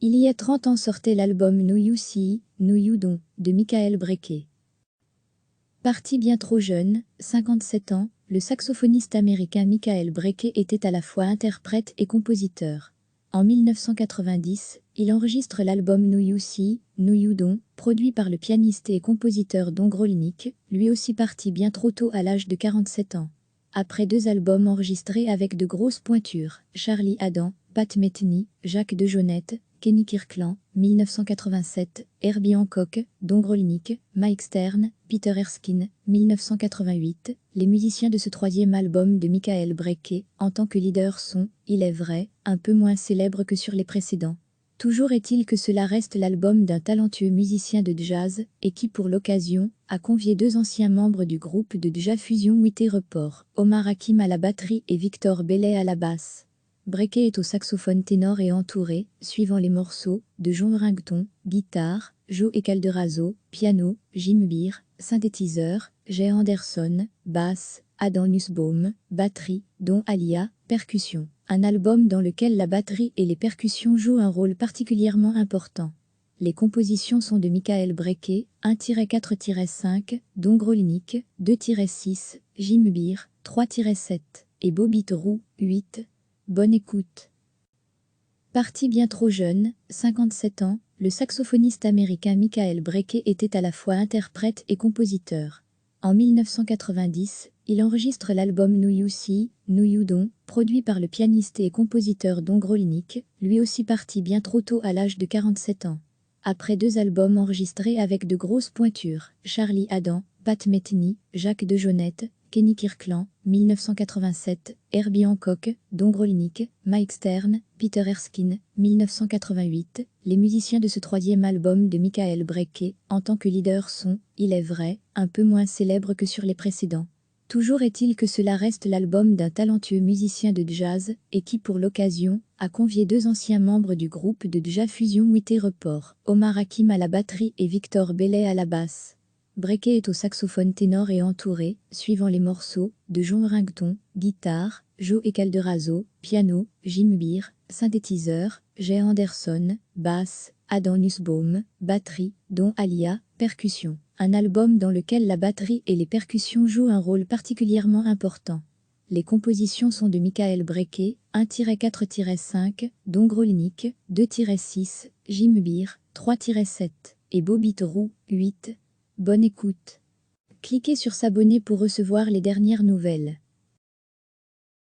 Il y a 30 ans sortait l'album No You See, No You Don't de Michael Brecker. Parti bien trop jeune, 57 ans, le saxophoniste américain Michael Brecker était à la fois interprète et compositeur. En 1990, il enregistre l'album No You See, No You Don't, produit par le pianiste et compositeur Don Grolnick, lui aussi parti bien trop tôt à l'âge de 47 ans. Après 2 albums enregistrés avec de grosses pointures, Charlie Haden, Pat Metheny, Jacques DeJohnette, Kenny Kirkland, 1987, Herbie Hancock, Don Grolnick, Mike Stern, Peter Erskine, 1988, les musiciens de ce 3e album de Michael Brecker, en tant que leader sont, il est vrai, un peu moins célèbres que sur les précédents. Toujours est-il que cela reste l'album d'un talentueux musicien de jazz, et qui pour l'occasion, a convié 2 anciens membres du groupe de jazz fusion Whitey Report, Omar Hakim à la batterie et Victor Bailey à la basse. Brecker est au saxophone ténor et entouré, suivant les morceaux, de John Rington, guitare, Joe Calderazzo, piano, Jim Beer, synthétiseur, Jay Anderson, basse, Adam Nussbaum, batterie, Don Alia, percussion. Un album dans lequel la batterie et les percussions jouent un rôle particulièrement important. Les compositions sont de Michael Brecker, 1-4-5, Don Grolnick, 2-6, Jim Beer, 3-7, et Bobby Trou, 8. Bonne écoute. Parti bien trop jeune, 57 ans, le saxophoniste américain Michael Brecker était à la fois interprète et compositeur. En 1990, il enregistre l'album No You See, No You Don't, produit par le pianiste et compositeur Don Grolnick, lui aussi parti bien trop tôt à l'âge de 47 ans. Après 2 albums enregistrés avec de grosses pointures, Charlie Haden, Pat Metheny, Jacques DeJohnette, Kenny Kirkland, 1987, Herbie Hancock, Don Grolnick, Mike Stern, Peter Erskine, 1988, les musiciens de ce 3e album de Michael Brecker, en tant que leader sont, il est vrai, un peu moins célèbres que sur les précédents. Toujours est-il que cela reste l'album d'un talentueux musicien de jazz, et qui pour l'occasion, a convié 2 anciens membres du groupe de jazz fusion Whitey Report, Omar Hakim à la batterie et Victor Bailey à la basse. Brecker est au saxophone ténor et entouré, suivant les morceaux, de John Rington, guitare, Joe Calderazzo, piano, Jim Beer, synthétiseur, Jay Anderson, basse, Adam Nussbaum, batterie, Don Alia, percussion. Un album dans lequel la batterie et les percussions jouent un rôle particulièrement important. Les compositions sont de Michael Brecker, 1-4-5, Don Grolnick, 2-6, Jim Beer, 3-7, et Bobby Trou, 8. Bonne écoute. Cliquez sur s'abonner pour recevoir les dernières nouvelles.